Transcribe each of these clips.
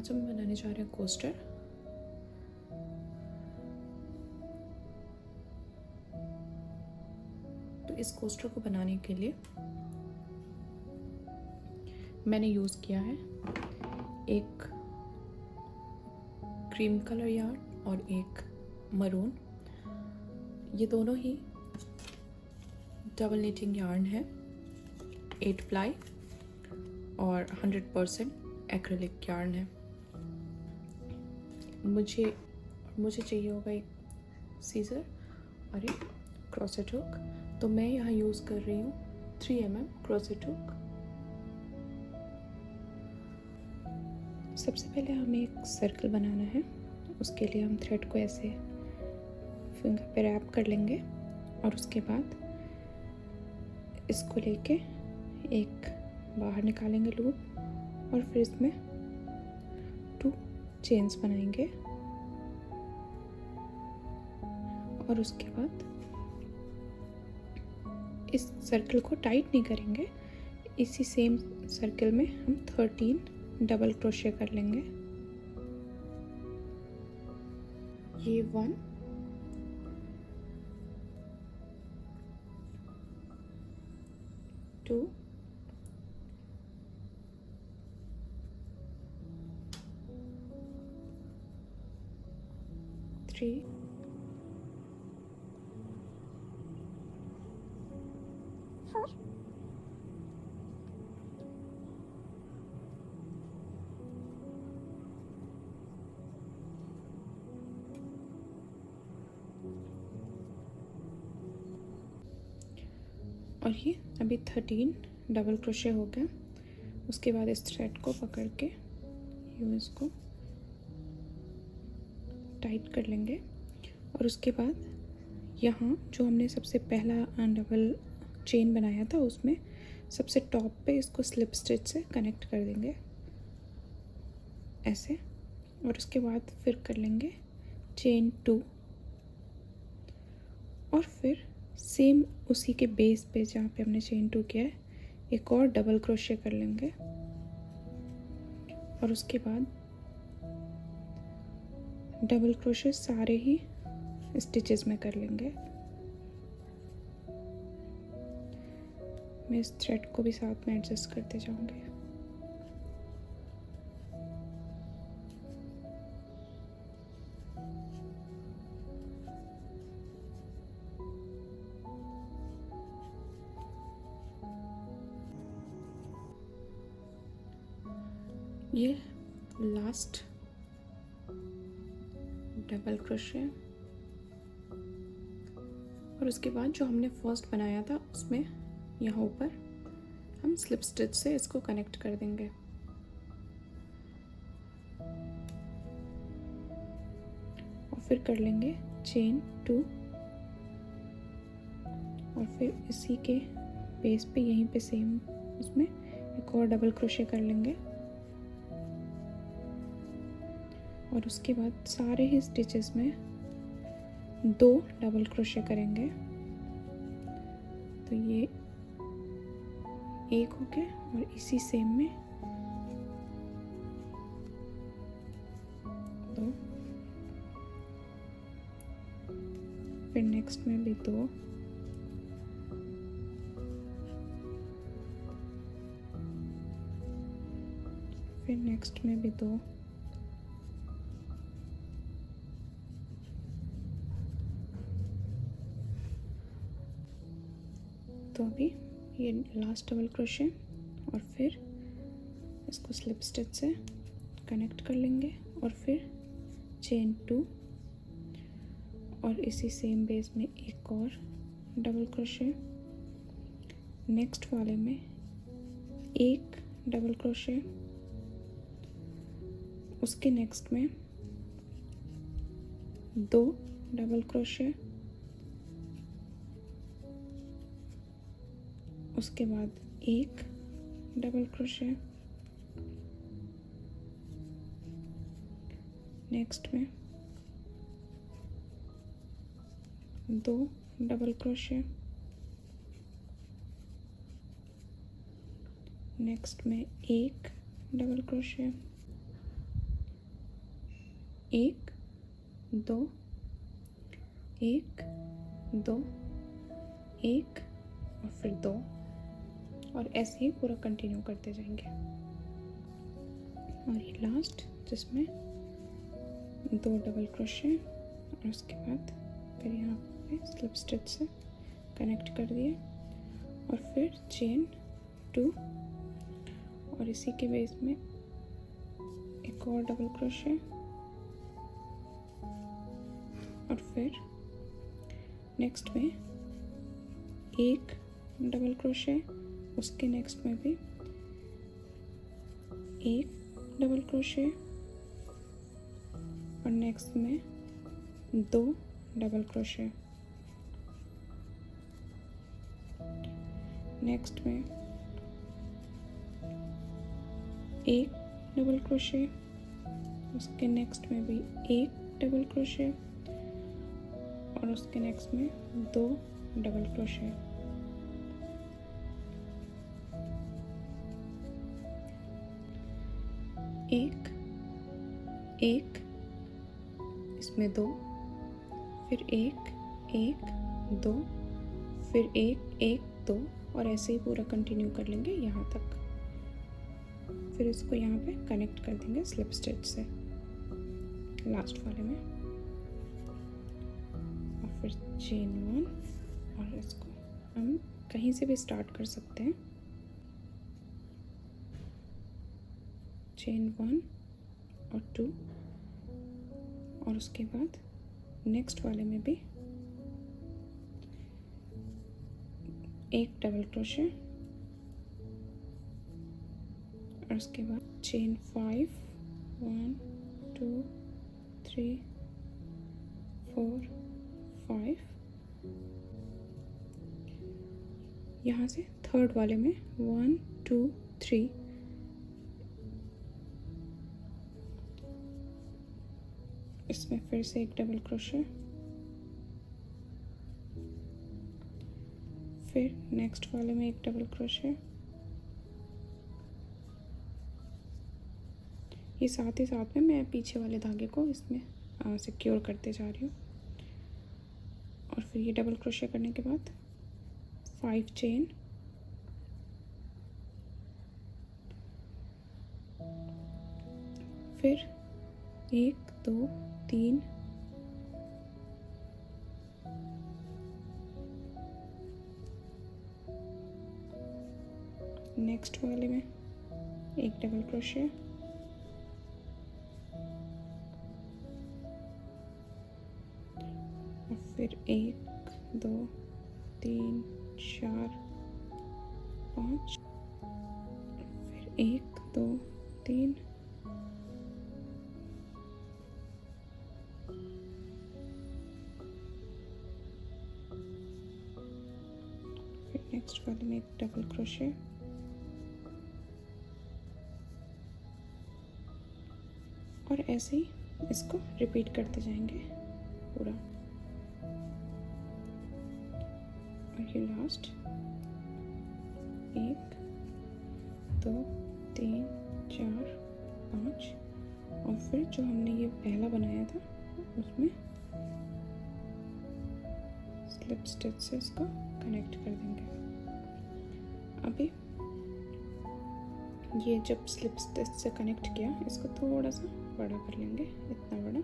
आज हम बनाने जा रहे हैं कोस्टर। तो इस कोस्टर को बनाने के लिए मैंने यूज़ किया है एक क्रीम कलर यार्न और एक मरून। ये दोनों ही डबल नीटिंग यार्न है, 8 प्लाई और 100% एक्रिलिक यार्न है। मुझे चाहिए होगा एक सीजर और एक क्रोसेट हुक। तो मैं यहाँ यूज़ कर रही हूँ 3 mm क्रोसेट हुक। सबसे पहले हमें एक सर्कल बनाना है। उसके लिए हम थ्रेड को ऐसे फिंगर पे रैप कर लेंगे और उसके बाद इसको लेके एक बाहर निकालेंगे लूप और फिर इसमें 2 चेन्स बनाएंगे और उसके बाद इस सर्कल को टाइट नहीं करेंगे। इसी सेम सर्कल में हम 13 डबल क्रोशे कर लेंगे। ये 1 2 3 4 और ये अभी 13 डबल क्रोशे हो गया। उसके बाद इस थ्रेड को पकड़ के यूँ इसको टाइट कर लेंगे और उसके बाद यहाँ जो हमने सबसे पहला डबल चेन बनाया था उसमें सबसे टॉप पे इसको स्लिप स्टिच से कनेक्ट कर देंगे ऐसे। और उसके बाद फिर कर लेंगे चेन 2 और फिर सेम उसी के बेस पे जहाँ पे हमने चेन 2 किया है एक और डबल क्रोशे कर लेंगे और उसके बाद डबल क्रोशे सारे ही स्टिचेस में कर लेंगे। मैं इस थ्रेड को भी साथ में एडजस्ट करते जाऊंगी। ये लास्ट डबल क्रोशे और उसके बाद जो हमने फर्स्ट बनाया था उसमें यहाँ ऊपर हम स्लिप स्टिच से इसको कनेक्ट कर देंगे। और फिर कर लेंगे चेन 2 और फिर इसी के बेस पे यहीं पे सेम उसमें एक और डबल क्रोशे कर लेंगे और उसके बाद सारे ही स्टिचेस में 2 डबल क्रोशे करेंगे। तो ये एक हो गया और इसी सेम में 2, फिर नेक्स्ट में भी 2, फिर नेक्स्ट में भी 2 तो अभी ये लास्ट डबल क्रोशे और फिर इसको स्लिप स्टिच से कनेक्ट कर लेंगे और फिर चेन 2 और इसी सेम बेस में एक और डबल क्रोशे। नेक्स्ट वाले में एक डबल क्रोशे, उसके नेक्स्ट में 2 डबल क्रोशे, उसके बाद एक डबल क्रोशे, नेक्स्ट में 2 डबल क्रोशे, नेक्स्ट में एक डबल क्रोशे, एक, दो, एक, दो, एक और फिर दो, और ऐसे ही पूरा कंटिन्यू करते जाएंगे। और ये लास्ट जिसमें 2 डबल क्रोशे और उसके बाद फिर यहाँ पे स्लिप स्टिच से कनेक्ट कर दिए और फिर चेन 2 और इसी के बेस में एक और डबल क्रोशे और फिर नेक्स्ट में एक डबल क्रोशे, उसके नेक्स्ट में भी एक डबल क्रोशे और नेक्स्ट में 2 डबल क्रोशे, नेक्स्ट में एक डबल क्रोशे, उसके नेक्स्ट में भी एक डबल क्रोशे और उसके नेक्स्ट में 2 डबल क्रोशे। एक, एक, इसमें 2, फिर एक, एक, 2, फिर एक, एक, 2 और ऐसे ही पूरा कंटिन्यू कर लेंगे यहाँ तक। फिर इसको यहाँ पे कनेक्ट कर देंगे स्लिप स्टिच से लास्ट वाले में और फिर चेन 1 और इसको हम कहीं से भी स्टार्ट कर सकते हैं। चेन 1 और 2 और उसके बाद नेक्स्ट वाले में भी एक डबल क्रोशे और उसके बाद चेन 5, 1 2 3 4 5, यहाँ से थर्ड वाले में 1 2 3 इसमें फिर से एक डबल क्रोशे, फिर नेक्स्ट वाले में एक डबल क्रोशे, ये साथ ही साथ में मैं पीछे वाले धागे को इसमें सिक्योर करते जा रही हूँ। और फिर ये डबल क्रोशे करने के बाद 5 चेन, फिर 1 2 3 नेक्स्ट वाले में एक डबल क्रोशे और फिर 1 2 3 4 5 फिर 1 2 3 फिर नेक्स्ट वाले में एक डबल क्रोशे और ऐसे ही इसको रिपीट करते जाएंगे पूरा। और ये लास्ट 1 2 3 4 5 और फिर जो हमने ये पहला बनाया था उसमें स्लिप स्टिच से इसको कनेक्ट कर देंगे। अभी ये जब स्लिप स्टिच से कनेक्ट किया इसको थोड़ा सा बड़ा कर लेंगे, इतना बड़ा।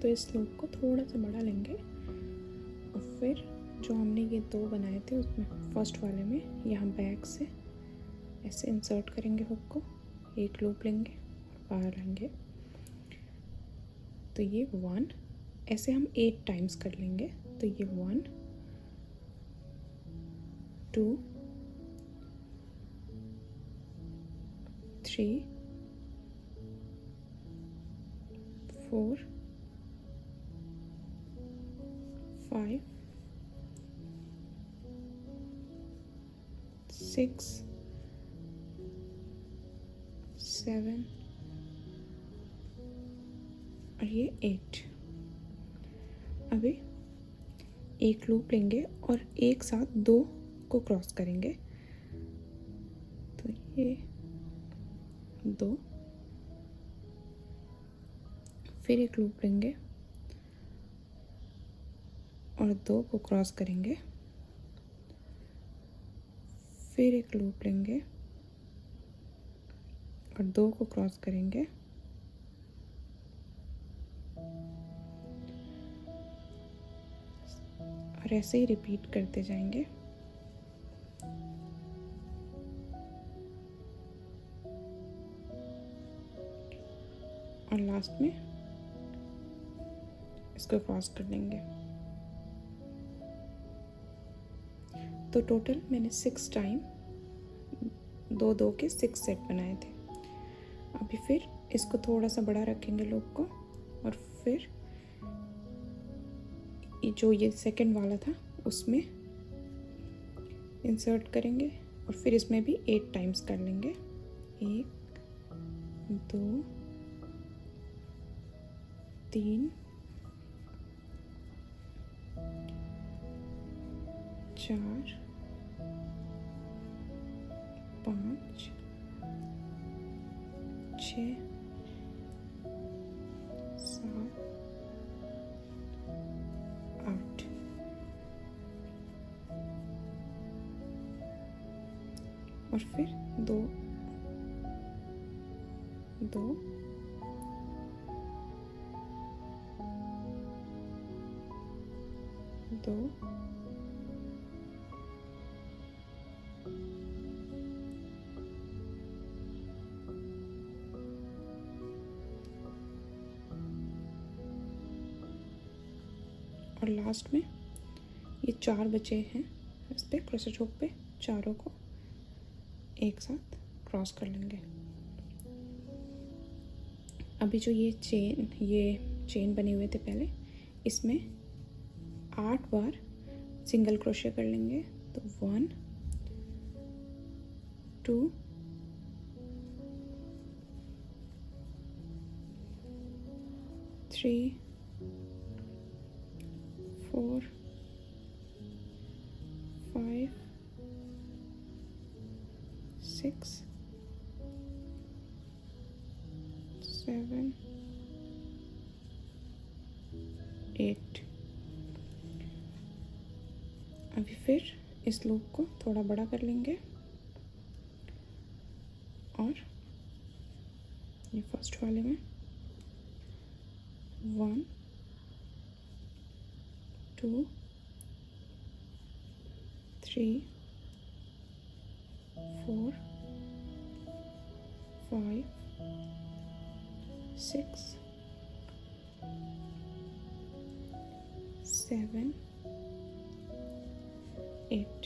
तो इस लूप को थोड़ा सा बड़ा लेंगे और फिर जो हमने ये 2 बनाए थे उसमें फर्स्ट वाले में यहाँ बैक से ऐसे इंसर्ट करेंगे हुक को, एक लूप लेंगे और बाहर लेंगे। तो ये 1 ऐसे हम 8 टाइम्स कर लेंगे। तो ये 1 2 3 4 5 6 7 और ये 8। अभी एक लूप लेंगे और एक साथ 2 को क्रॉस करेंगे। तो ये 2, फिर एक लूप लेंगे और 2 को क्रॉस करेंगे, फिर एक लूप लेंगे और 2 को क्रॉस करेंगे, और ऐसे ही रिपीट करते जाएंगे। और लास्ट में इसको क्रॉस कर लेंगे। तो टोटल मैंने 6 टाइम 2 के 6 सेट बनाए थे। अभी फिर इसको थोड़ा सा बड़ा रखेंगे लूप को, और फिर जो ये सेकंड वाला था उसमें इंसर्ट करेंगे, और फिर इसमें भी 8 टाइम्स कर लेंगे। 1 2 3 4 5 6 7 8। और फिर 2 2 2 और लास्ट में ये 4 बचे हैं इस पे क्रोशेट हुक पे, चारों को एक साथ क्रॉस कर लेंगे। अभी जो ये चेन बने हुए थे पहले, इसमें 8 बार सिंगल क्रोशे कर लेंगे। तो 1 2 3 4 5 6 7 8। अभी फिर इस लूप को थोड़ा बड़ा कर लेंगे, और ये फर्स्ट वाले में 1 2 3 4 5 6 7 8।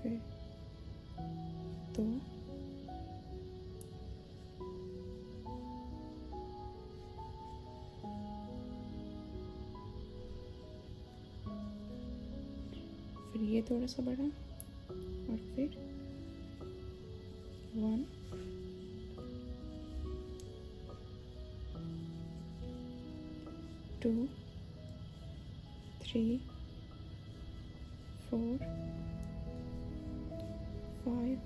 फिर 2 फिर ये थोड़ा सा बड़ा, और फिर 1 2 3 4 5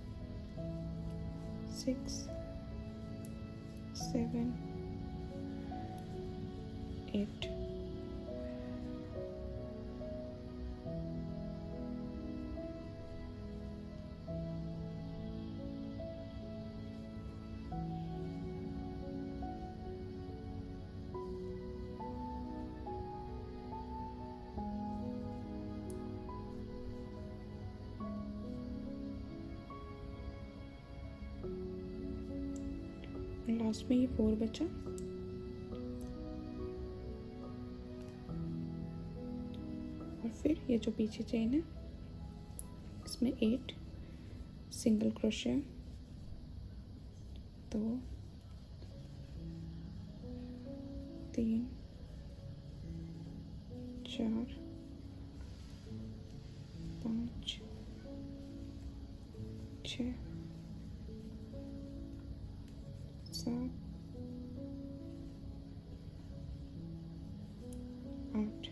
6 7 8। लास्ट में ये 4 बचा, और फिर ये जो पीछे चेन है इसमें 8 सिंगल क्रोशे, 2 3 4 5 6 7 8।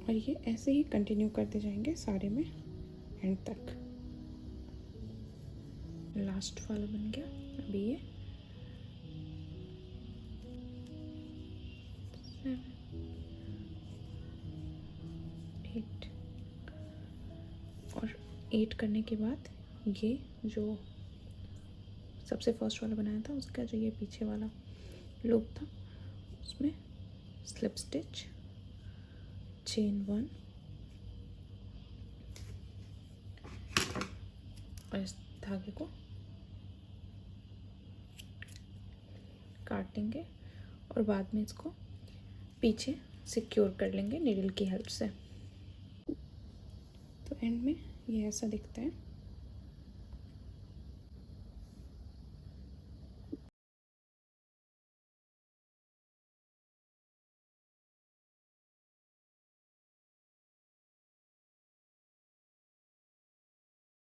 और ये ऐसे ही कंटिन्यू करते जाएंगे सारे में एंड तक। लास्ट वाला बन गया। अभी ये 7 8 और 8 करने के बाद ये जो सबसे फर्स्ट वाला बनाया था उसका जो ये पीछे वाला लूप था उसमें स्लिप स्टिच, चेन 1 और इस धागे को काट देंगे और बाद में इसको पीछे सिक्योर कर लेंगे नीडल की हेल्प से। तो एंड में ये ऐसा दिखता है।